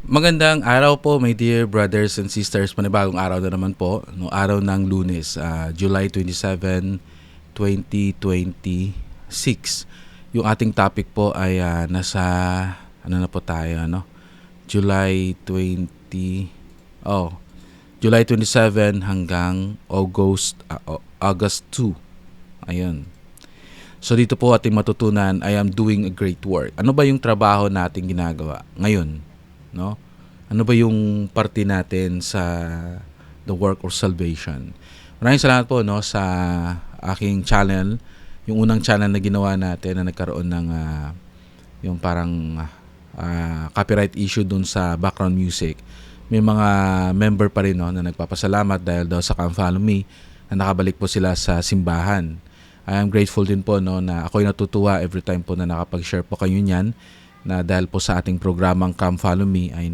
Magandang araw po, my dear brothers and sisters. Panibagong araw na naman po, no, araw ng Lunes, July 27, 2026. Yung ating topic po ay nasa ano na po tayo, ano? July 20 oh, July 27 hanggang August 2. Ayun. So dito po ating matutunan, I am doing a great work. Ano ba yung trabaho nating ginagawa ngayon? No? Ano ba yung parte natin sa the work of salvation? Maraming salamat po, no, sa aking channel, yung unang channel na ginawa natin na nagkaroon ng yung parang copyright issue dun sa background music. May mga member pa rin, no, na nagpapasalamat dahil daw sa Come Follow Me na nakabalik po sila sa simbahan. I am grateful din po, no, na ako'y natutuwa every time po na nakapag-share po kayo niyan, na dahil po sa ating programang Come Follow Me ay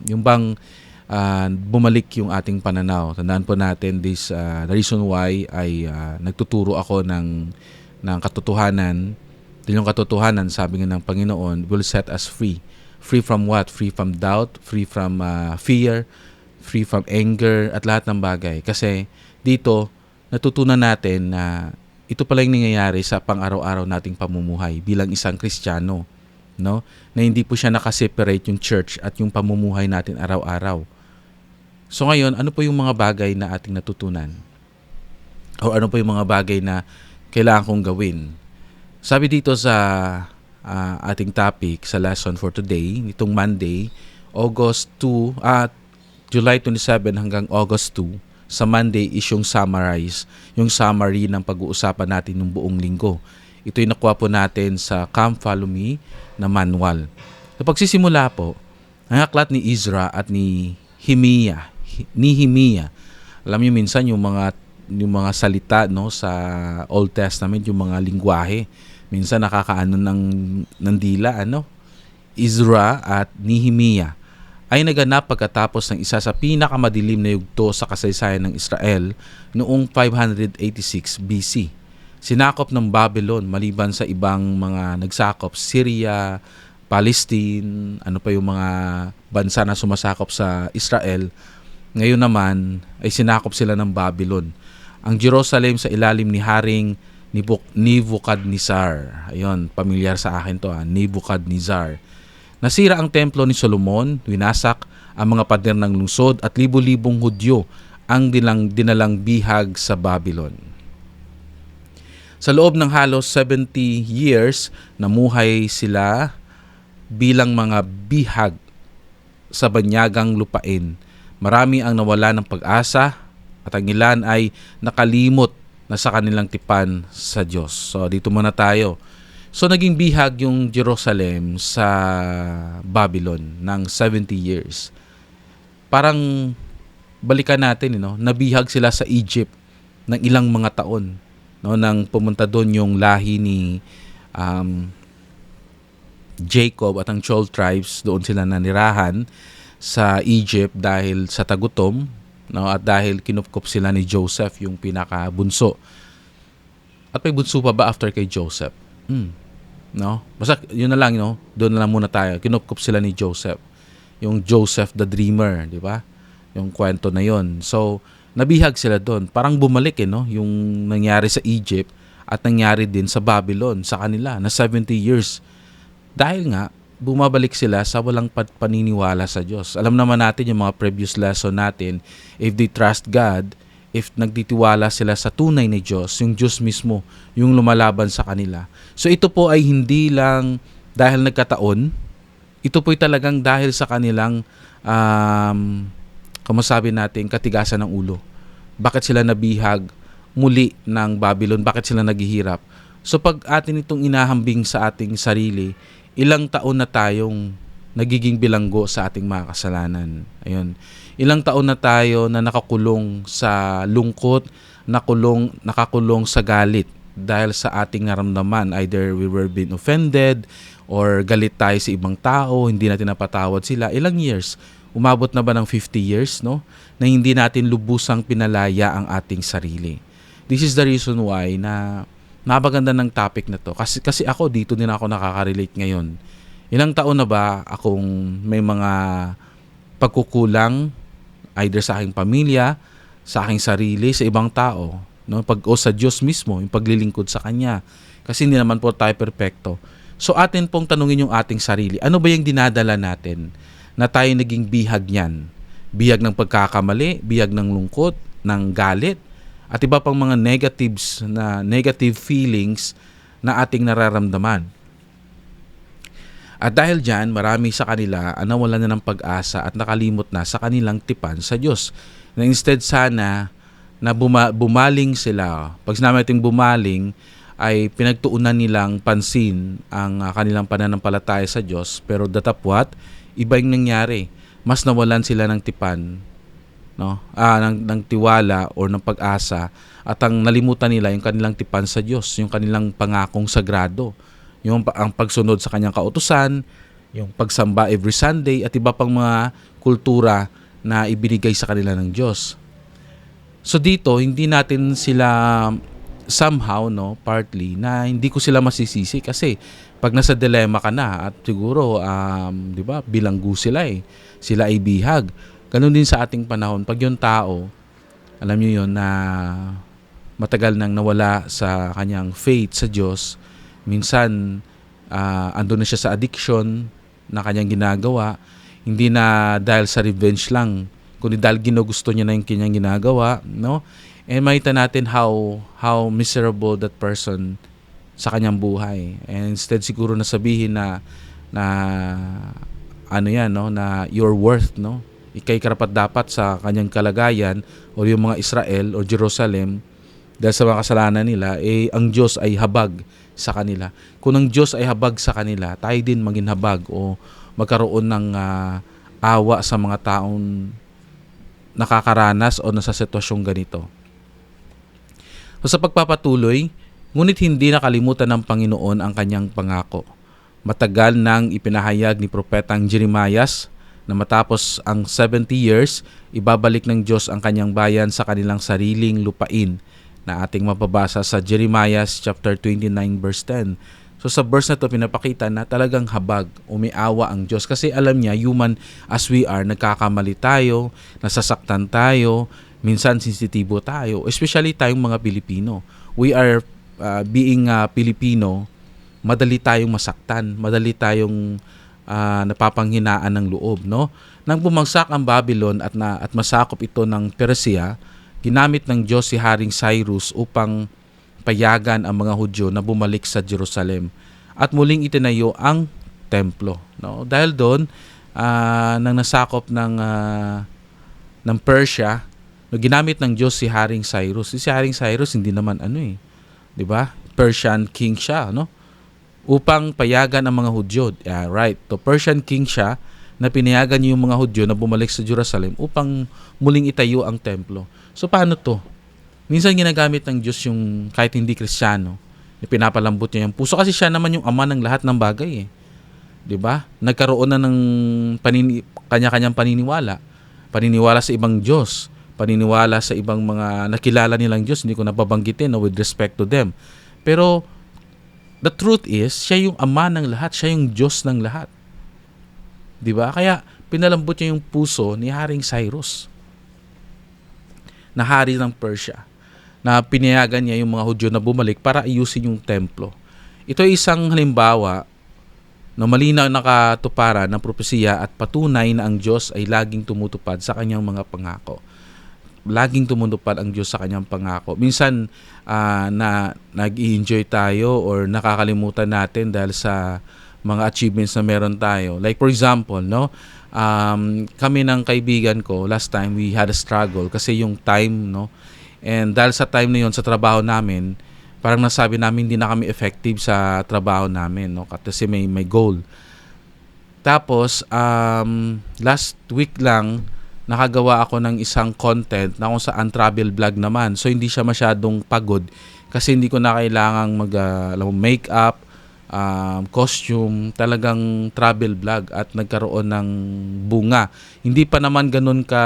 yung bang bumalik yung ating pananaw. Tandaan po natin the reason why ay nagtuturo ako ng katotohanan. Dahil yung katotohanan, sabi nga ng Panginoon, will set us free. Free from what? Free from doubt, free from fear, free from anger, at lahat ng bagay. Kasi dito, natutunan natin na ito pala yung nangyayari sa pang-araw-araw nating pamumuhay bilang isang Kristiyano. No? Na hindi po siya nakaseparate yung church at yung pamumuhay natin araw-araw. So ngayon, ano po yung mga bagay na ating natutunan? O ano po yung mga bagay na kailangan kong gawin? Sabi dito sa ating topic, sa lesson for today, nitong Monday, July 27 hanggang August 2, sa Monday is yung summary ng pag-uusapan natin ng buong linggo. Ito'y nakuha po natin sa Come Follow Me na manual. Sa pagsisimula po, ang aklat ni Ezra at ni Nehemiah. Alam niyo minsan yung mga salita, no, sa Old Testament, yung mga lingwahe, minsan nakakaano ng dila, ano? Ezra at Nehemiah ay naganap pagkatapos ng isa sa pinakamadilim na yugto sa kasaysayan ng Israel noong 586 BC. Sinakop ng Babylon maliban sa ibang mga nagsakop, Syria, Palestine, ano pa yung mga bansa na sumasakop sa Israel. Ngayon naman ay sinakop sila ng Babylon. Ang Jerusalem sa ilalim ni Haring Nebuchadnezzar. Ayun, pamilyar sa akin to, Nebuchadnezzar. Nasira ang templo ni Solomon, winasak ang mga pader ng lungsod at libo-libong Hudyo ang dinalang bihag sa Babylon. Sa loob ng halos 70 years, namuhay sila bilang mga bihag sa banyagang lupain. Marami ang nawala ng pag-asa at ang ilan ay nakalimot na sa kanilang tipan sa Diyos. So dito muna tayo. So naging bihag yung Jerusalem sa Babylon ng 70 years. Parang balikan natin, nabihag sila sa Egypt ng ilang mga taon. No, nang pumunta doon yung lahi ni Jacob at ang 12 tribes, doon sila nanirahan sa Egypt dahil sa tagutom, no, at dahil kinupkop sila ni Joseph, yung pinakabunso. At may bunso pa ba after kay Joseph? No? Basta yun na lang, doon na lang muna tayo. Kinupkop sila ni Joseph. Yung Joseph the Dreamer, di ba? Yung kwento na yon. So nabihag sila doon. Parang bumalik yung nangyari sa Egypt at nangyari din sa Babylon sa kanila na 70 years. Dahil nga, bumabalik sila sa walang paniniwala sa Diyos. Alam naman natin yung mga previous lesson natin, if they trust God, if nagtitiwala sila sa tunay na Diyos, yung Diyos mismo, yung lumalaban sa kanila. So ito po ay hindi lang dahil nagkataon, ito po ay talagang dahil sa kanilang masabi natin, katigasan ng ulo. Bakit sila nabihag muli ng Babylon? Bakit sila naghihirap? So pag atin itong inahambing sa ating sarili, ilang taon na tayong nagiging bilanggo sa ating mga kasalanan. Ayun. Ilang taon na tayo na nakakulong sa lungkot, nakakulong sa galit dahil sa ating naramdaman. Either we were being offended or galit tayo sa ibang tao, hindi natin napatawad sila. Ilang years? Umabot na ba ng 50 years, no? Na hindi natin lubusang pinalaya ang ating sarili. This is the reason why na napaganda ng topic na to. Kasi ako, dito din ako nakaka-relate ngayon. Ilang taon na ba akong may mga pagkukulang either sa aking pamilya, sa aking sarili, sa ibang tao, no? O sa Diyos mismo, yung paglilingkod sa Kanya. Kasi hindi naman po tayo perpekto. So atin pong tanungin yung ating sarili, ano ba yung dinadala natin na tayo naging bihag niyan? Bihag ng pagkakamali, bihag ng lungkot, ng galit, at iba pang mga negative feelings na ating nararamdaman. At dahil dyan, marami sa kanila nawalan na ng pag-asa at nakalimot na sa kanilang tipan sa Diyos. Na instead sana na bumaling sila. Pag sinabi natin bumaling, ay pinagtuunan nilang pansin ang kanilang pananampalataya sa Diyos. Pero datapwat, iba yung nangyari. Mas nawalan sila ng tipan, no? Ng tiwala o ng pag-asa, at ang nalimutan nila yung kanilang tipan sa Diyos, yung kanilang pangakong sagrado. Ang pagsunod sa kanyang kautusan, yung pagsamba every Sunday, at iba pang mga kultura na ibinigay sa kanila ng Diyos. So dito, hindi natin sila somehow, no, partly, na hindi ko sila masisisi kasi pag nasa dilemma ka na at siguro, di ba, bilanggo sila Sila ay bihag. Ganun din sa ating panahon. Pag yung tao, alam niyo yun, na matagal nang nawala sa kanyang faith sa Diyos, minsan andun na siya sa addiction na kanyang ginagawa, hindi na dahil sa revenge lang, kundi dahil ginugusto niya na yung kanyang ginagawa, no? And makita natin how miserable that person sa kanyang buhay. And instead siguro na sabihin na ano yan, no, na your worth, no? Ikay karapat dapat sa kanyang kalagayan, o yung mga Israel o Jerusalem, dahil sa mga kasalanan nila, ang Diyos ay habag sa kanila. Kung ang Diyos ay habag sa kanila, tayo din maging habag o magkaroon ng awa sa mga taong nakakaranas o nasa sitwasyong ganito. So, sa pagpapatuloy, ngunit hindi nakalimutan ng Panginoon ang kanyang pangako. Matagal nang ipinahayag ni Propetang Jeremias na matapos ang 70 years, ibabalik ng Diyos ang kanyang bayan sa kanilang sariling lupain, na ating mababasa sa Jeremiah chapter 29 verse 10. So sa verse na to pinapakita na talagang habag, umiawa ang Diyos kasi alam niya, human as we are, nagkakamali tayo, nasasaktan tayo, minsan sensitibo tayo, especially tayong mga Pilipino. We are being Pilipino, madali tayong masaktan, madali tayong napapanghinaan ng loob, no? Nang bumagsak ang Babylon at masakop ito ng Persia, ginamit ng Diyos si Haring Cyrus upang payagan ang mga Hudyo na bumalik sa Jerusalem at muling itinayo ang templo, no? Dahil doon, nang nasakop ng Persia, no, ginamit ng Diyos si Haring Cyrus. Si Haring Cyrus hindi naman 'di ba? Persian king siya, no? Upang payagan ang mga Hudyo. Right. To Persian king siya na pinayagan yung mga Hudyo na bumalik sa Jerusalem upang muling itayo ang templo. So paano to? Minsan ginagamit ng Diyos yung kahit hindi Kristiyano, pinapalambot niya yung puso kasi siya naman yung ama ng lahat ng bagay 'Di ba? Nagkaroon na ng kanya-kanyang paniniwala sa ibang Diyos, paniniwala sa ibang mga nakilala nilang Diyos, hindi ko napabanggitin with respect to them. Pero the truth is, siya yung ama ng lahat, siya yung Diyos ng lahat. 'Di ba? Kaya pinalambot niya yung puso ni Haring Cyrus, na hari ng Persia, na pinayagan niya yung mga Hudyo na bumalik para ayusin yung templo. Ito ay isang halimbawa na malinaw nakatuparan ng propesiya at patunay na ang Diyos ay laging tumutupad sa kanyang mga pangako. Laging tumutupad ang Diyos sa kanyang pangako. Minsan na nag-i-enjoy tayo or nakakalimutan natin dahil sa mga achievements na meron tayo. Like for example, no, kami ng kaibigan ko, last time we had a struggle kasi yung time, no, and dahil sa time na yun sa trabaho namin, parang nasabi namin hindi na kami effective sa trabaho namin, no, kasi may goal. Tapos last week lang nakagawa ako ng isang content na kung saan travel vlog naman, so hindi siya masyadong pagod kasi hindi ko na kailangang make-up, costume, talagang travel vlog at nagkaroon ng bunga. Hindi pa naman ganun ka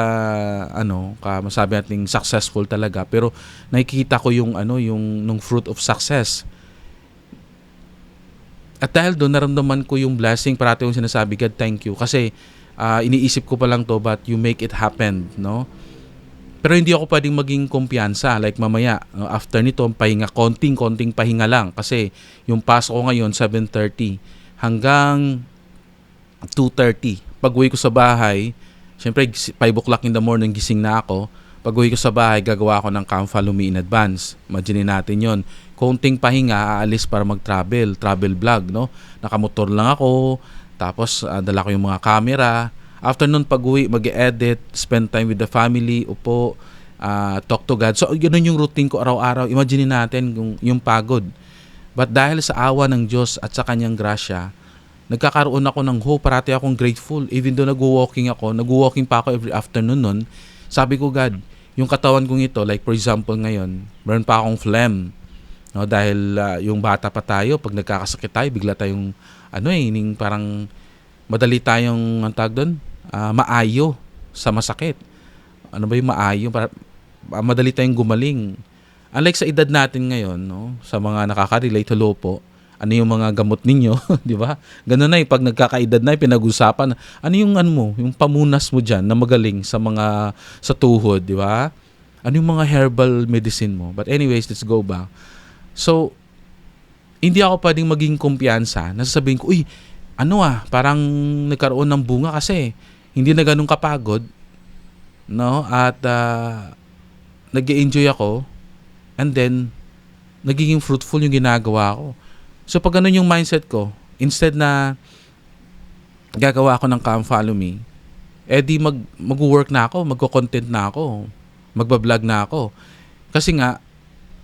masabi nating successful talaga, pero nakikita ko yung fruit of success. At dahil doon, naramdaman ko yung blessing. Parati kong sinasabi, God, thank you. Kasi iniisip ko pa lang to, but you make it happen, no? Pero hindi ako pwedeng maging kumpiyansa. Like mamaya, after nito, pahinga, konting pahinga lang. Kasi yung pasok ko ngayon, 7:30 hanggang 2:30. Pag-uwi ko sa bahay, syempre 5 o'clock in the morning gising na ako. Pag-uwi ko sa bahay, gagawa ako ng Camp Follow Me in advance. Imagine natin yon. Konting pahinga, aalis para travel vlog, no? Nakamotor lang ako, tapos dala ko yung mga camera. After nun, pag-uwi, mag-edit, spend time with the family, upo, talk to God. So, yun yung routine ko araw-araw. Imagine natin yung pagod. But dahil sa awa ng Diyos at sa kanyang grasya, nagkakaroon ako ng hope. Parati akong grateful. Even though nag-walking pa ako every afternoon nun, sabi ko, God, yung katawan kong ito, like for example ngayon, meron pa akong phlegm. No, dahil yung bata pa tayo, pag nagkakasakit tayo, bigla tayong, parang madali tayong, ang tawag doon, maayo sa masakit. Ano ba yung maayo? Madali tayong gumaling. Unlike sa edad natin ngayon, no, sa mga nakaka-relate, hello po, ano yung mga gamot ninyo, di ba? Ganun na pag nagkakaedad na, pinag-usapan, ano yung yung pamunas mo dyan na magaling sa tuhod, di ba? Ano yung mga herbal medicine mo? But anyways, let's go back. So, hindi ako pwedeng maging kumpiyansa. Nasasabihin ko, parang nagkaroon ng bunga kasi hindi na ganun kapagod, no? At nag-enjoy ako, and then nagiging fruitful yung ginagawa ko. So pag ganun yung mindset ko, instead na gagawa ako ng Camp Follow Me, di mag-work na ako, magko-content na ako, magba-vlog na ako. Kasi nga,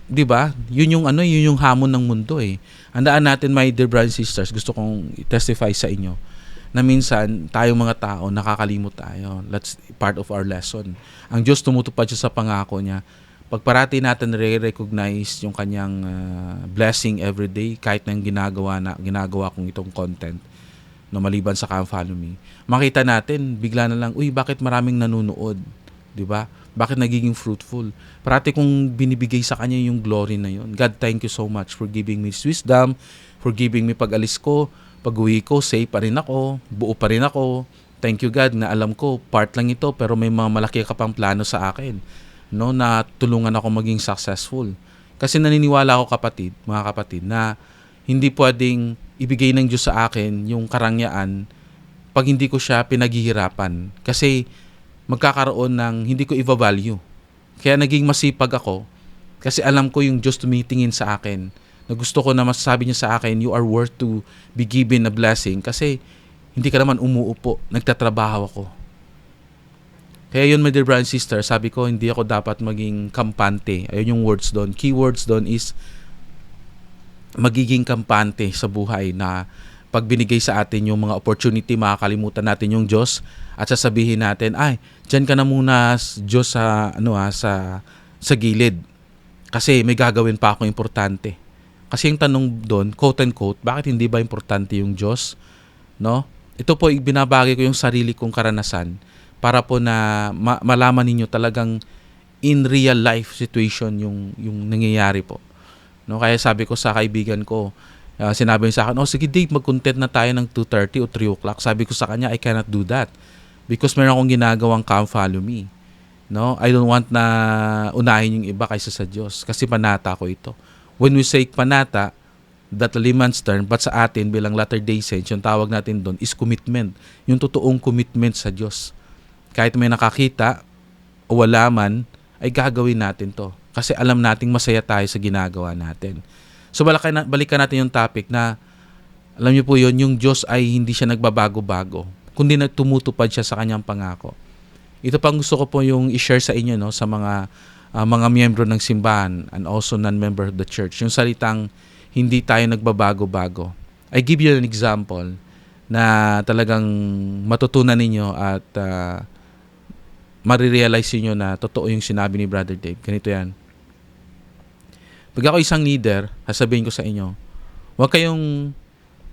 'di ba? Yun yung hamon ng mundo eh. Handaan natin, my dear brothers and sisters, gusto kong i-testify sa inyo na minsan tayong mga tao nakakalimot tayo. That's part of our lesson. Ang Diyos tumutupad siya sa pangako niya. Pag parati natin re-recognize yung kanyang blessing every day, kahit na yung ginagawa kong itong content, no, maliban sa Camp Follow Me, makita natin, bigla na lang, bakit maraming nanonood? Di ba? Bakit nagiging fruitful? Parati kong binibigay sa kanya yung glory na yun. God, thank you so much for giving me wisdom, for giving me pag-alis ko, pag-uwi ko, safe pa rin ako, buo pa rin ako. Thank you God na alam ko, part lang ito, pero may mga malaki ka pang plano sa akin, no, na tulungan ako maging successful. Kasi naniniwala ako mga kapatid, na hindi pwedeng ibigay ng Diyos sa akin yung karangyaan pag hindi ko siya pinaghihirapan. Kasi magkakaroon ng hindi ko i-value. Kaya naging masipag ako kasi alam ko yung Diyos tumitingin sa akin. Na gusto ko na masasabi niya sa akin, you are worth to be given a blessing kasi hindi ka naman umuupo, nagtatrabaho ako. Kaya yun, my dear brother and sister, sabi ko, hindi ako dapat maging kampante. Ayun yung words doon. Keywords doon is magiging kampante sa buhay na pag binigay sa atin yung mga opportunity, makakalimutan natin yung Diyos at sasabihin natin, dyan ka na muna, Diyos, sa gilid. Kasi may gagawin pa akong importante. Kasi yung tanong doon, quote and quote, bakit hindi ba importante yung Diyos? No? Ito po, binabagay ko yung sarili kong karanasan para po na malaman ninyo talagang in real life situation yung nangyayari po. No, kaya sabi ko sa kaibigan ko, sinabi niya sa akin, sige Dave, mag-content na tayo ng 2:30 o 3 o'clock. Sabi ko sa kanya, I cannot do that because meron akong ginagawang Camp Follow Me. No, I don't want na unahin yung iba kaysa sa Diyos kasi panata ko ito. When we say panata, that layman's term, but sa atin bilang Latter-day Saints, yung tawag natin doon is commitment. Yung totoong commitment sa Diyos. Kahit may nakakita o wala man, ay gagawin natin to. Kasi alam nating masaya tayo sa ginagawa natin. So balikan natin yung topic na, alam niyo po yun, yung Diyos ay hindi siya nagbabago-bago, kundi tumutupad siya sa kanyang pangako. Ito pang gusto ko po yung i-share sa inyo, no, sa mga miyembro ng simbahan and also non-member of the church. Yung salitang, hindi tayo nagbabago-bago. I give you an example na talagang matutunan ninyo at marirealize niyo na totoo yung sinabi ni Brother Dave. Ganito yan. Pag ako isang leader, sasabihin ko sa inyo, huwag kayong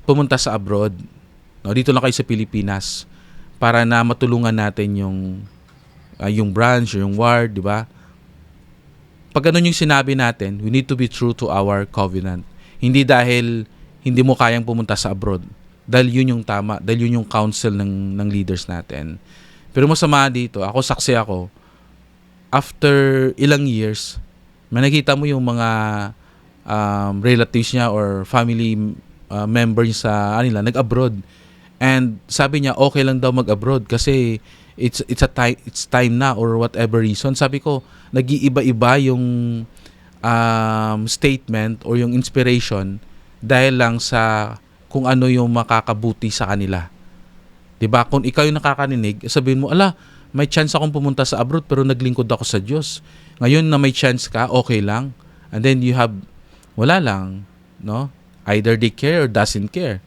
pumunta sa abroad. No, dito lang kayo sa Pilipinas para na matulungan natin yung branch, yung ward, di ba? Pag ganun yung sinabi natin, we need to be true to our covenant. Hindi dahil hindi mo kayang pumunta sa abroad. Dahil yun yung tama, dahil yun yung counsel ng leaders natin. Pero masama dito, saksi ako, after ilang years, may nakita mo yung mga relatives niya or family member niya sa nila nag-abroad. And sabi niya okay lang daw mag-abroad kasi it's time na or whatever reason. Sabi ko, nag-iiba-iba yung statement or yung inspiration dahil lang sa kung ano yung makakabuti sa kanila. 'Di ba? Kung ikaw yung nakakarinig, sabihin mo, ala, may chance akong pumunta sa abroad pero naglingkod ako sa Diyos. Ngayon na may chance ka, okay lang. And then you have, wala lang, no? Either they care or doesn't care.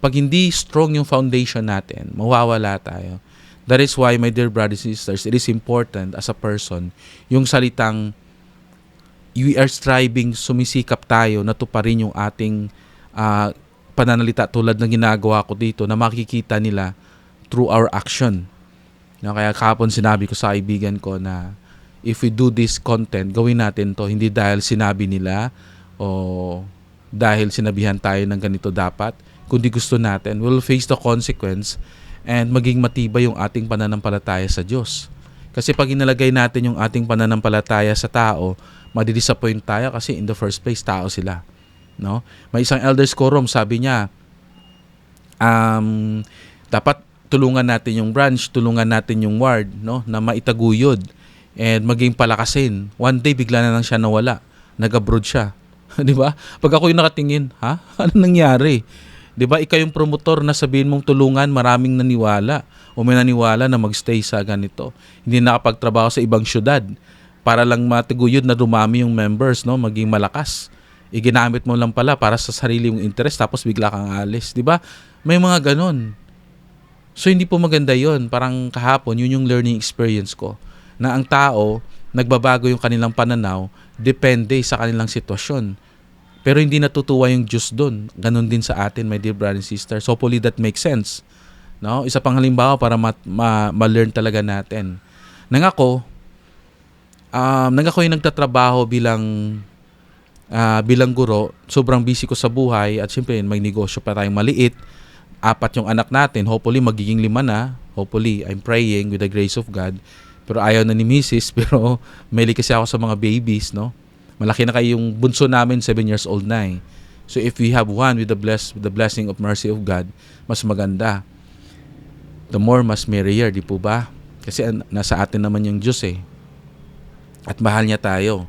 Pag hindi strong yung foundation natin, mawawala tayo. That is why, my dear brothers and sisters, it is important as a person, yung salitang, we are striving, sumisikap tayo na tuparin yung ating pananalita tulad ng ginagawa ko dito na makikita nila through our action. No, kaya kahapon sinabi ko sa kaibigan ko na if we do this content, gawin natin to hindi dahil sinabi nila o dahil sinabihan tayo ng ganito dapat, kundi gusto natin, we'll face the consequence and maging matibay yung ating pananampalataya sa Diyos. Kasi pag inalagay natin yung ating pananampalataya sa tao, madidisappoint tayo kasi in the first place, tao sila. No? May isang elders quorum, sabi niya, dapat tulungan natin yung branch, tulungan natin yung ward, no, na maitaguyod and maging palakasin. One day bigla na lang siya nawala. Nag-abroad siya. 'Di ba? Pag ako yung nakatingin, ha? Ano nangyari? 'Di ba? Ikaw yung promotor na sabihin mong tulungan, maraming naniwala o may naniwala na magstay sa ganito. Hindi nakapagtrabaho sa ibang syudad para lang mataguyod na dumami yung members, no, maging malakas. Ginamit mo lang pala para sa sarili mong interest tapos bigla kang alis, 'di ba? May mga ganon. So hindi po maganda 'yon. Parang kahapon, yun yung learning experience ko na ang tao nagbabago yung kanilang pananaw depende sa kanilang sitwasyon. Pero hindi natutuwa yung Diyos doon. Ganon din sa atin, my dear brothers and sisters. Hopefully that makes sense. No? Isa pang halimbawa para ma-learn talaga natin. Nangako yung nagtatrabaho bilang guro, sobrang busy ko sa buhay at syempre may negosyo pa tayong maliit. 4 yung anak natin, hopefully magiging 5 na. Hopefully, I'm praying with the grace of God. Pero ayaw na ni Mrs. Pero mahilig kasi ako sa mga babies, no? Malaki na kayo yung bunso namin, 7 years old na eh. So if we have one with the blessing of mercy of God, mas maganda. The more, mas merrier, di po ba? Kasi nasa atin naman yung Diyos eh. At mahal niya tayo.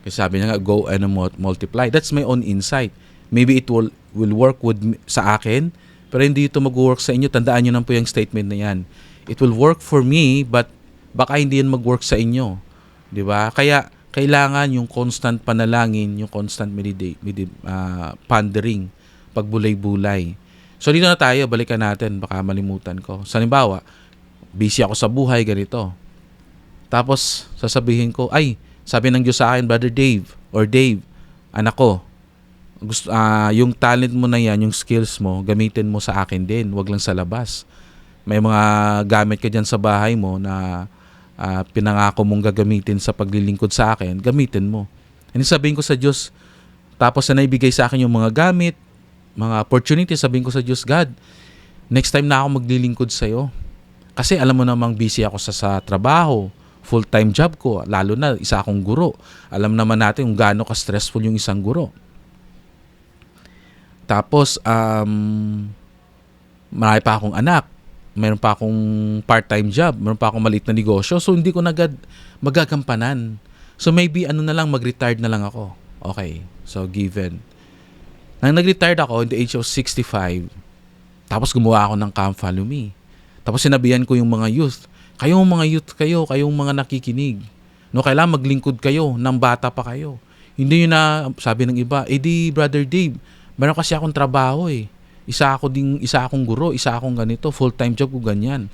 Kasi sabi niya nga, go and multiply. That's my own insight. Maybe it will work sa akin, pero hindi ito mag-work sa inyo. Tandaan nyo na po yung statement na yan. It will work for me, but baka hindi yan mag-work sa inyo. Di ba? Kaya, kailangan yung constant panalangin, yung constant pondering, pagbulay-bulay. So, dito na tayo. Balikan natin. Baka malimutan ko. Sa halimbawa, busy ako sa buhay, ganito. Tapos, sasabihin ko, ay, sabi ng Diyos sa akin, Brother Dave, or Dave, anak ko, yung talent mo na yan, yung skills mo, gamitin mo sa akin din, wag lang sa labas. May mga gamit ka dyan sa bahay mo na pinangako mong gagamitin sa paglilingkod sa akin, gamitin mo. And sabihin ko sa Diyos, tapos na naibigay sa akin yung mga gamit, mga opportunity, sabihin ko sa Diyos, God, next time na ako maglilingkod sa'yo. Kasi alam mo namang busy ako sa trabaho, full-time job ko, lalo na isa akong guro. Alam naman natin kung gaano ka-stressful yung isang guro. Tapos, marami pa akong anak. Meron pa akong part-time job. Meron pa akong maliit na negosyo. So, hindi ko magagampanan. So, maybe mag-retired na lang ako. Okay. So, given. Nang nag-retired ako in the age of 65, tapos gumawa ako ng Come Follow Me. Tapos sinabihan ko yung mga youth, kayong mga nakikinig. No, kailangan maglingkod kayo ng bata pa kayo. Hindi yun na, sabi ng iba, di Brother Dave, meron kasi akong trabaho eh. Isa akong guro, isa akong ganito, full-time job ko ganyan.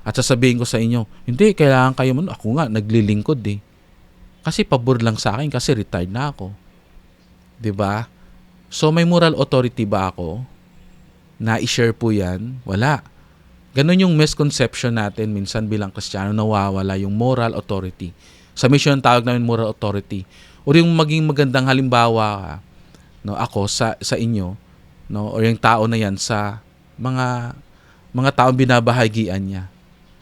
At sasabihin ko sa inyo, hindi, kailangan kayo man. Ako nga, naglilingkod eh. Kasi pabor lang sa akin kasi retired na ako. 'Di ba? So may moral authority ba ako? Na i-share po yan? Wala. Ganon yung misconception natin minsan bilang Kristiyano, nawawala yung moral authority. Sa mission tawag namin moral authority. O yung maging magandang halimbawa ka no, ako sa inyo, no, or yung tao na yan sa mga taong binabahagian niya.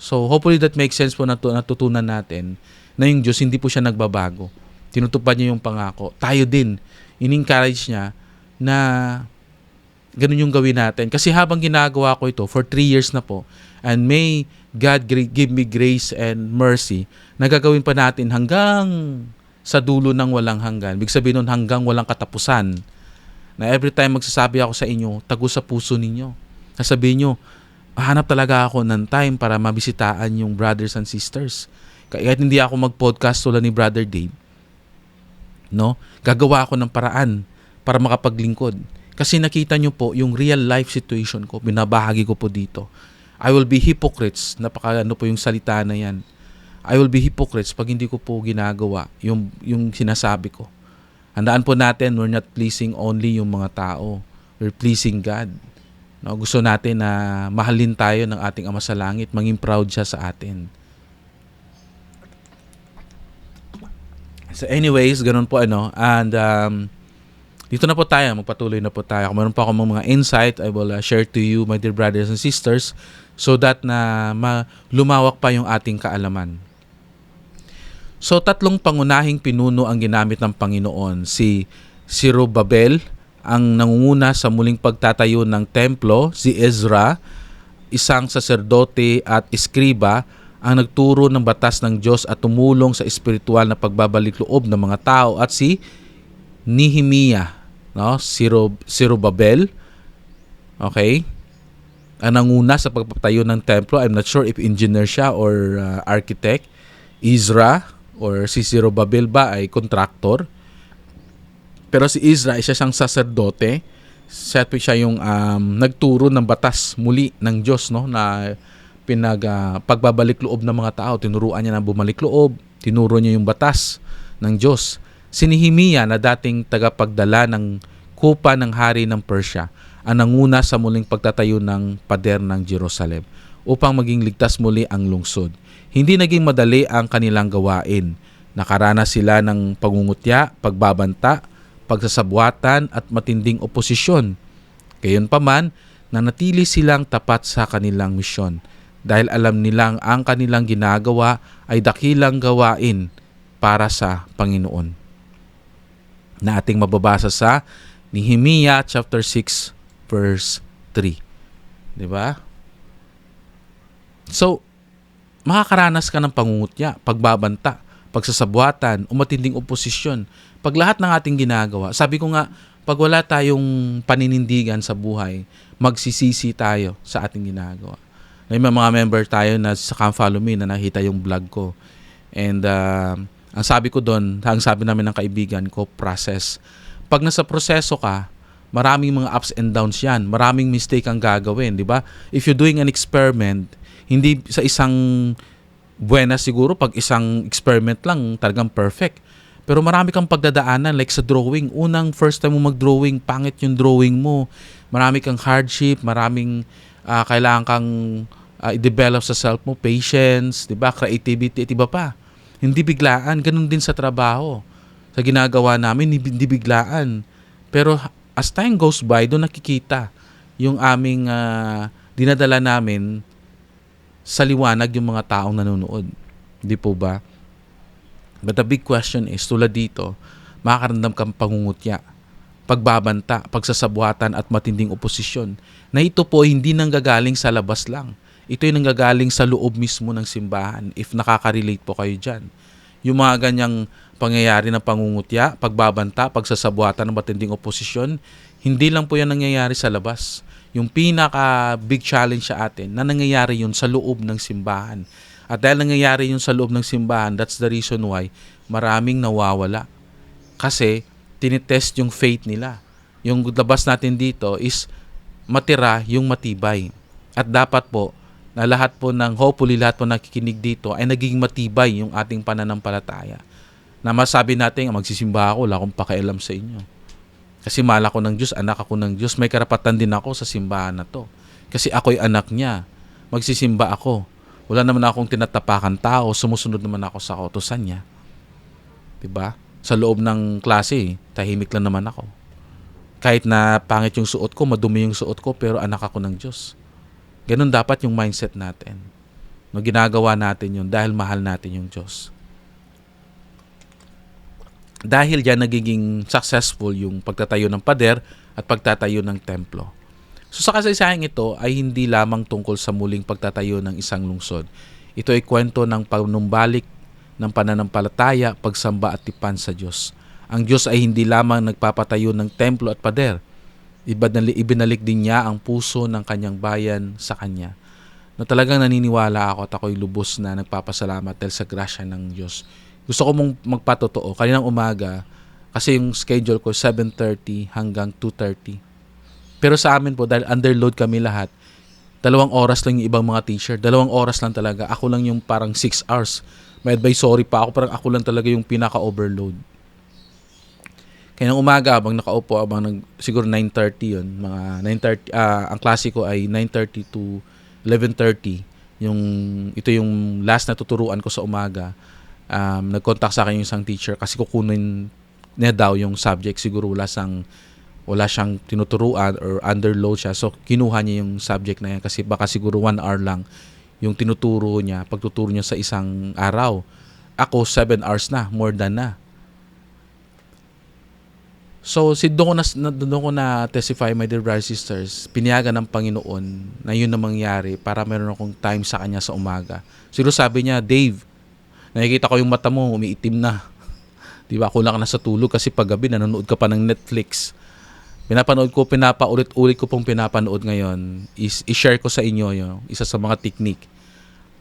So hopefully that makes sense po, natutunan natin na yung Diyos hindi po siya nagbabago. Tinutupad niya yung pangako. Tayo din, in-encourage niya na ganun yung gawin natin. Kasi habang ginagawa ko ito for 3 years na po, and may God give me grace and mercy, nagagawin pa natin hanggang sa dulo ng walang hanggan. Ibig sabihin nun, hanggang walang katapusan. Na every time magsasabi ako sa inyo, tago sa puso ninyo. Sasabihin nyo, hanap talaga ako ng time para mabisitaan yung brothers and sisters. Kahit hindi ako mag-podcast tulad ni Brother Dave, no? Gagawa ako ng paraan para makapaglingkod. Kasi nakita nyo po yung real life situation ko, binabahagi ko po dito. I will be hypocrites, ano po yung salita na yan. I will be hypocrites pag hindi ko po ginagawa yung sinasabi ko. Handaan po natin, we're not pleasing only yung mga tao. We're pleasing God. No, gusto natin na mahalin tayo ng ating Ama sa Langit, maging proud siya sa atin. So anyways, ganun po and dito na po tayo, magpatuloy na po tayo. Kung meron pa akong mga insight, I will share to you, my dear brothers and sisters, so that na lumawak pa yung ating kaalaman. So 3 pangunahing pinuno ang ginamit ng Panginoon. Si Zerubbabel, ang nangunguna sa muling pagtatayo ng templo. Si Ezra, isang saserdote at eskriba, ang nagturo ng batas ng Diyos at tumulong sa espiritual na pagbabalik loob ng mga tao. At si Nehemiah, no? Zerubbabel, okay, ang nanguna sa pagpapatayo ng templo. I'm not sure if engineer siya or architect. Ezra or si Zerubbabel ba ay contractor. Pero si Ezra, isa siyang saserdote. Siya yung nagturo ng batas muli ng Diyos, no, na pagbabalik loob ng mga tao. Tinuruan niya na bumalik loob. Tinuro niya yung batas ng Diyos. Si Nehemiah, na dating tagapagdala ng kupa ng hari ng Persia, ang nanguna sa muling pagtatayo ng pader ng Jerusalem upang maging ligtas muli ang lungsod. Hindi naging madali ang kanilang gawain. Nakaranas sila ng pangungutya, pagbabanta, pagsasabwatan at matinding oposisyon. Gayunpaman, nanatili silang tapat sa kanilang misyon dahil alam nilang ang kanilang ginagawa ay dakilang gawain para sa Panginoon. Na ating mababasa sa Nehemiah chapter 6 verse 3. 'Di ba? So, makakaranas ka ng pangungutya, pagbabanta, pagsasabwatan, o matinding oposisyon. Pag lahat ng ating ginagawa, sabi ko nga, pag wala tayong paninindigan sa buhay, magsisisi tayo sa ating ginagawa. May mga member tayo na sa Come Follow Me na nakita yung vlog ko. And ang sabi ko doon, ang sabi namin ng kaibigan ko, process. Pag nasa proseso ka, maraming mga ups and downs yan. Maraming mistake ang gagawin, di ba? If you're doing an experiment, hindi sa isang buena siguro, pag isang experiment lang, talagang perfect. Pero marami kang pagdadaanan, like sa drawing. First time mo mag-drawing, pangit yung drawing mo. Marami kang hardship, maraming kailangan kang i-develop sa self mo, patience, diba? Creativity, at iba pa. Hindi biglaan, ganun din sa trabaho. Sa ginagawa namin, hindi biglaan. Pero as time goes by, doon nakikita yung aming dinadala namin sa liwanag yung mga taong nanonood. Hindi po ba? But the big question is, tulad dito, makakaramdam kang pangungutya, pagbabanta, pagsasabwatan at matinding oposisyon. Na ito po hindi nanggagaling sa labas lang. Ito ay nanggagaling sa loob mismo ng simbahan, if nakaka-relate po kayo dyan. Yung mga ganyang pangyayari ng pangungutya, pagbabanta, pagsasabwatan ng matinding oposisyon, hindi lang po yan nangyayari sa labas. Yung pinaka-big challenge sa atin na nangyayari yun sa loob ng simbahan. At dahil nangyayari yun sa loob ng simbahan, that's the reason why maraming nawawala. Kasi tinitest yung faith nila. Yung labas natin dito is matira yung matibay. At dapat po na lahat po hopefully lahat po nakikinig dito ay naging matibay yung ating pananampalataya. Na masabi natin, magsisimba ako, wala akong pakialam sa inyo. Kasi mahal ako ng Diyos, anak ako ng Diyos, may karapatan din ako sa simbahan na to. Kasi ako'y anak niya, magsisimba ako. Wala naman akong tinatapakan tao, sumusunod naman ako sa kautusan niya. Diba? Sa loob ng klase, tahimik lang naman ako. Kahit na pangit yung suot ko, madumi yung suot ko, pero anak ako ng Diyos. Ganun dapat yung mindset natin. No, ginagawa natin yun dahil mahal natin yung Diyos. Dahil diyan nagiging successful yung pagtatayo ng pader at pagtatayo ng templo. So sa kasaysayang ito ay hindi lamang tungkol sa muling pagtatayo ng isang lungsod. Ito ay kwento ng panumbalik ng pananampalataya, pagsamba at tipan sa Diyos. Ang Diyos ay hindi lamang nagpapatayo ng templo at pader. Ibinalik din niya ang puso ng kanyang bayan sa kanya. Na talagang naniniwala ako at ako'y lubos na nagpapasalamat dahil sa grasya ng Diyos. Gusto ko mong magpatotoo. Kaninang umaga, kasi yung schedule ko 7:30 hanggang 2:30. Pero sa amin po, dahil underload kami lahat, 2 oras lang yung ibang mga teacher. 2 oras lang talaga. Ako lang yung parang 6 hours. May advisory pa ako, parang ako lang talaga yung pinaka-overload. Kaya ng umaga, habang nakaupo, siguro 9:30 yun. Mga 9:30, ang klase ko ay 9:30 to 11:30. Ito yung last na tuturuan ko sa umaga. Nag-contact sa akin yung isang teacher kasi kukunin niya daw yung subject. Siguro wala siyang tinuturuan or underload siya. So, kinuha niya yung subject na yan kasi baka siguro 1 hour lang yung pagtuturo niya sa isang araw. Ako, 7 hours na, more than na. So, doon ko na testify, my dear brothers and sisters, pinayagan ng Panginoon na yun na mangyari para meron akong time sa Kanya sa umaga. Siguro sabi niya, Dave, nakikita ko yung mata mo, umiitim na. Di ba? Kulang ka na sa tulog kasi paggabi nanonood ka pa ng Netflix. Pinapaulit-ulit ko pong pinapanood ngayon is i-share ko sa inyo yung isa sa mga technique.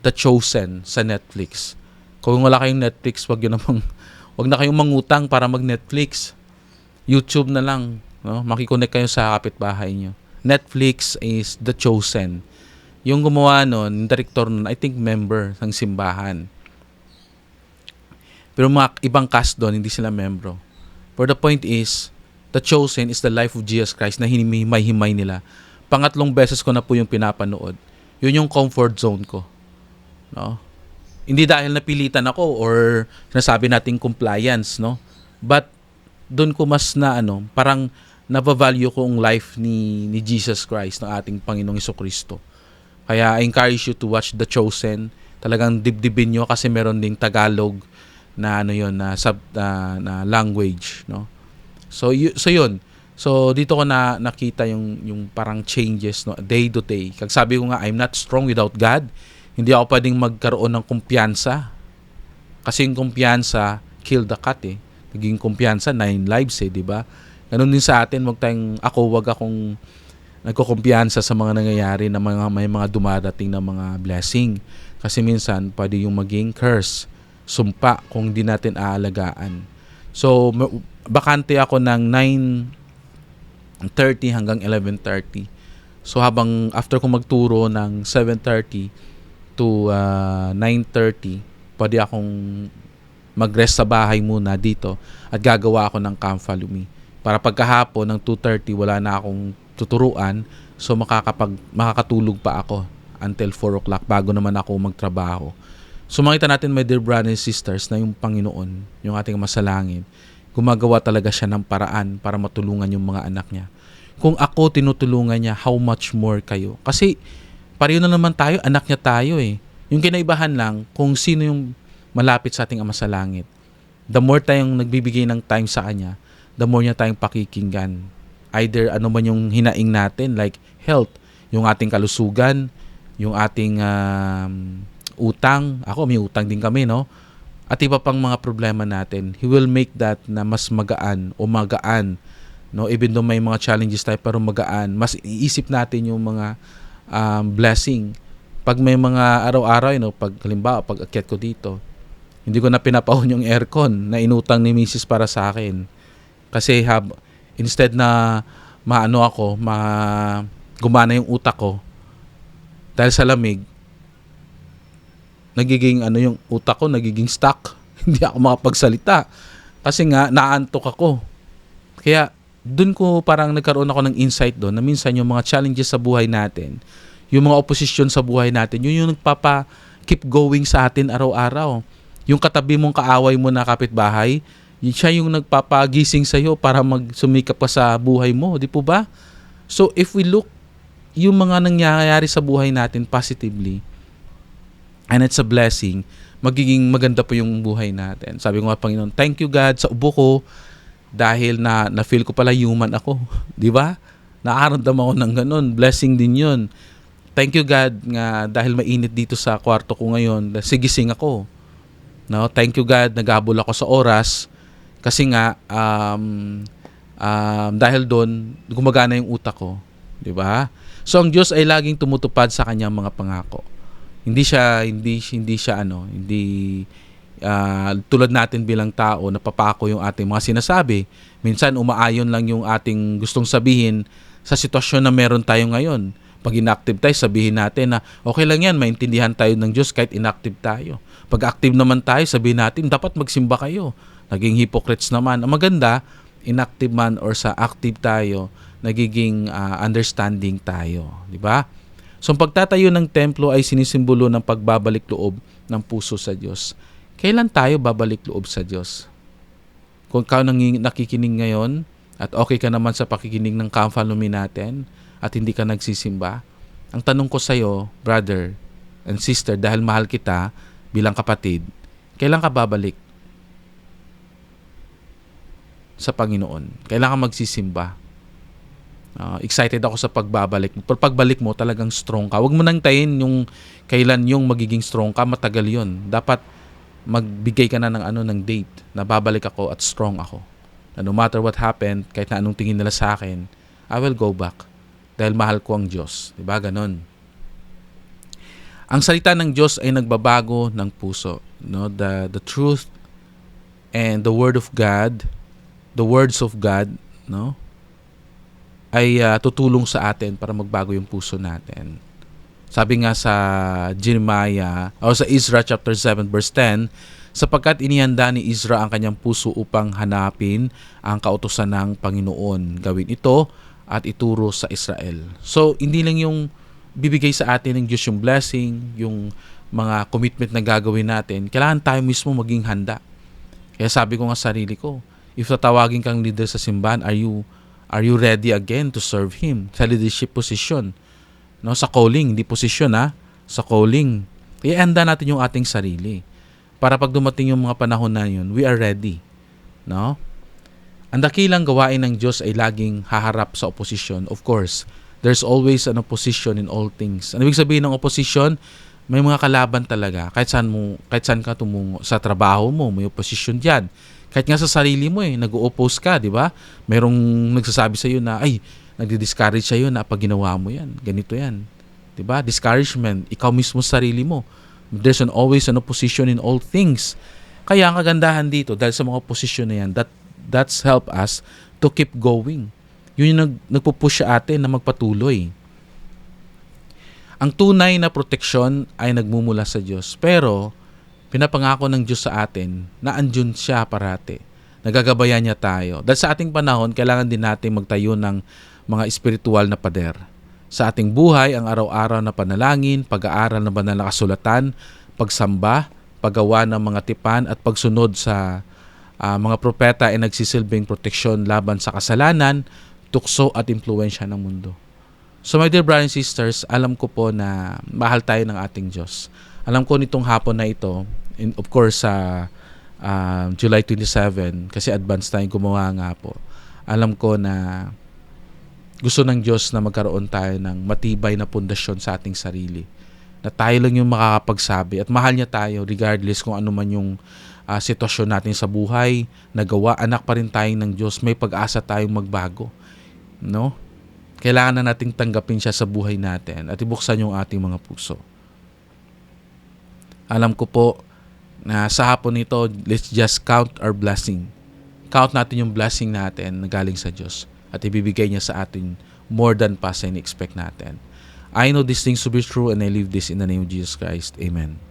The Chosen sa Netflix. Kung wala kayong Netflix, wag na kayong mangutang para mag-Netflix. YouTube na lang, no? Makikonnect kayo sa kapitbahay nyo. Netflix is The Chosen. Yung gumawa nun, yung director nun, I think member ng simbahan. Pero mga ibang cast doon, hindi sila membro. For the point is, The Chosen is the life of Jesus Christ na hinimay-himay nila. Pangatlong beses ko na po yung pinapanood. Yun yung comfort zone ko. No? Hindi dahil napilitan ako or nasabi nating compliance, no? But doon ko mas parang nabavalue ko ang life ni Jesus Christ, ng ating Panginoong Jesucristo. Kaya I encourage you to watch The Chosen. Talagang dibdibin nyo kasi meron ding Tagalog na na language, no? So yun. So dito ko na nakita yung parang changes, no, day to day. Kag sabi ko nga, I'm not strong without God. Hindi ako pwedeng magkaroon ng kumpiyansa. Kasi yung kumpiyansa kill the cat eh. Naging kumpiyansa 9 lives eh, di ba? Ganun din sa atin, wag akong nagkukumpiyansa sa mga nangyayari na may mga dumadating na mga blessing. Kasi minsan pwede yung maging curse, sumpa kung di natin aalagaan. So bakante ako ng 9:30 hanggang 11:30. So after ko magturo ng 7:30 to 9:30, pwede akong mag-rest sa bahay muna dito at gagawa ako ng Kampalumi. Para pagkahapon ng 2:30 wala na akong tuturuan, so makakatulog pa ako until 4 o'clock bago naman ako magtrabaho. So makita natin, my dear brothers and sisters, na yung Panginoon, yung ating masalangin, gumagawa talaga siya ng paraan para matulungan yung mga anak niya. Kung ako tinutulungan niya, how much more kayo? Kasi pareho na naman tayo, anak niya tayo eh. Yung kinaibahan lang kung sino yung malapit sa ating Ama sa Langit. The more tayong nagbibigay ng time sa Kanya, the more niya tayong pakikinggan. Either ano man yung hinaing natin, like health, yung ating kalusugan, yung ating utang. Ako, may utang din kami, no? At iba pang mga problema natin. He will make that na mas magaan, no? Even though may mga challenges tayo, pero magaan. Mas iisip natin yung mga blessing. Pag may mga araw-araw, halimbawa, pag akyat ko dito, hindi ko na pinapahon yung aircon na inutang ni Mrs. para sa akin. Kasi instead na gumana yung utak ko, dahil sa lamig, nagiging yung utak ko nagiging stuck. Hindi ako makapagsalita kasi nga naantok ako. Kaya doon ko parang nagkaroon ako ng insight doon na minsan yung mga challenges sa buhay natin, yung mga opposition sa buhay natin, yun yung nagpapa keep going sa atin araw-araw. Yung katabi mong kaaway mo na kapitbahay, Siya yung nagpapagising sa iyo para magsumikap ka sa buhay mo, di po ba? So if we look yung mga nangyayari sa buhay natin positively, and it's a blessing, magiging maganda po yung buhay natin. Sabi ko nga, Panginoon, thank you God sa ubo ko dahil na-feel ko pala human ako. Di ba? Nakaramdam ako ng ganun. Blessing din yun. Thank you God nga dahil mainit dito sa kwarto ko ngayon, sigising ako. No? Thank you God, naghabol ako sa oras kasi nga dahil doon gumagana yung utak ko, 'di ba? So ang Diyos ay laging tumutupad sa kanyang mga pangako. Hindi tulad natin bilang tao napapako yung ating mga sinasabi. Minsan umaayon lang yung ating gustong sabihin sa sitwasyon na meron tayo ngayon. Pag inactive tayo, sabihin natin na okay lang yan, maintindihan tayo ng Diyos kahit inactive tayo. Pag active naman tayo, sabihin natin dapat magsimba kayo. Naging hypocrites naman. Ang maganda, inactive man or sa active tayo, nagiging understanding tayo. Di ba? So, ang pagtatayo ng templo ay sinisimbolo ng pagbabalik loob ng puso sa Diyos. Kailan tayo babalik loob sa Diyos? Kung ikaw nakikinig ngayon at okay ka naman sa pakikinig ng Kamfalumi natin at hindi ka nagsisimba, ang tanong ko sa iyo, brother and sister, dahil mahal kita bilang kapatid, kailan ka babalik sa Panginoon? Kailan ka magsisimba? Excited ako sa pagbabalik mo. Pero pagbalik mo, talagang strong ka. Huwag mo nang tayin yung kailan yung magiging strong ka. Matagal yun. Dapat magbigay ka na ng date na babalik ako at strong ako. Na no matter what happened, kahit na anong tingin nila sa akin, I will go back. Dahil mahal ko ang Diyos. Diba? Ganon. Ang salita ng Diyos ay nagbabago ng puso. No? The truth and the word of God, the words of God, no, ay tutulong sa atin para magbago yung puso natin. Sabi nga sa Jeremiah o sa Ezra chapter 7 verse 10, sapagkat inihanda ni Ezra ang kanyang puso upang hanapin ang kautusan ng Panginoon. Gawin ito at ituro sa Israel. So, hindi lang yung bibigay sa atin ng Diyos yung blessing, yung mga commitment na gagawin natin. Kailangan tayo mismo maging handa. Kaya sabi ko nga sa sarili ko, if tatawagin kang leader sa simbahan, are you ready again to serve Him? Sa leadership position. No, sa calling, hindi position sa calling. Ihanda natin yung ating sarili. Para pag dumating yung mga panahon na yun, we are ready. No? Ang dakilang gawain ng Diyos ay laging haharap sa opposition. Of course, there's always an opposition in all things. Ano ibig sabihin ng opposition? May mga kalaban talaga. Kahit saan ka tumungo. Sa trabaho mo, may opposition diyan. Kahit nga sa sarili mo nag-o-oppose ka, di ba? Merong nagsasabi sa iyo na, nagdi-discourage sa iyo na pag ginawa mo yan, ganito yan. Di ba? Discouragement, ikaw mismo sa sarili mo. There's always an opposition in all things. Kaya ang kagandahan dito, dahil sa mga opposition na yan, that's help us to keep going. Yun yung nagpupush sa atin na magpatuloy. Ang tunay na proteksyon ay nagmumula sa Diyos. Pero, pinapangako ng Diyos sa atin na andyan siya parati. Nagagabayan niya tayo. Dahil sa ating panahon, kailangan din natin magtayo ng mga espiritual na pader. Sa ating buhay, ang araw-araw na panalangin, pag-aaral ng banal na kasulatan, pagsamba, paggawa ng mga tipan at pagsunod sa mga propeta ay nagsisilbing proteksyon laban sa kasalanan, tukso at impluwensya ng mundo. So my dear brothers and sisters, alam ko po na mahal tayo ng ating Diyos. Alam ko nitong hapon na ito, of course sa July 27, kasi advance tayong gumawa nga po. Alam ko na gusto ng Diyos na magkaroon tayo ng matibay na pundasyon sa ating sarili. Na tayo lang yung makakapagsabi at mahal niya tayo regardless kung ano man yung sitwasyon natin sa buhay, nagawa, anak pa rin tayo ng Diyos, may pag-asa tayong magbago. No? Kailangan na nating tanggapin siya sa buhay natin at ibuksan yung ating mga puso. Alam ko po na sa hapon nito, let's just count our blessing. Count natin yung blessing natin na galing sa Diyos at ibibigay niya sa atin more than pa sa in-expect natin. I know these things to be true and I live this in the name of Jesus Christ. Amen.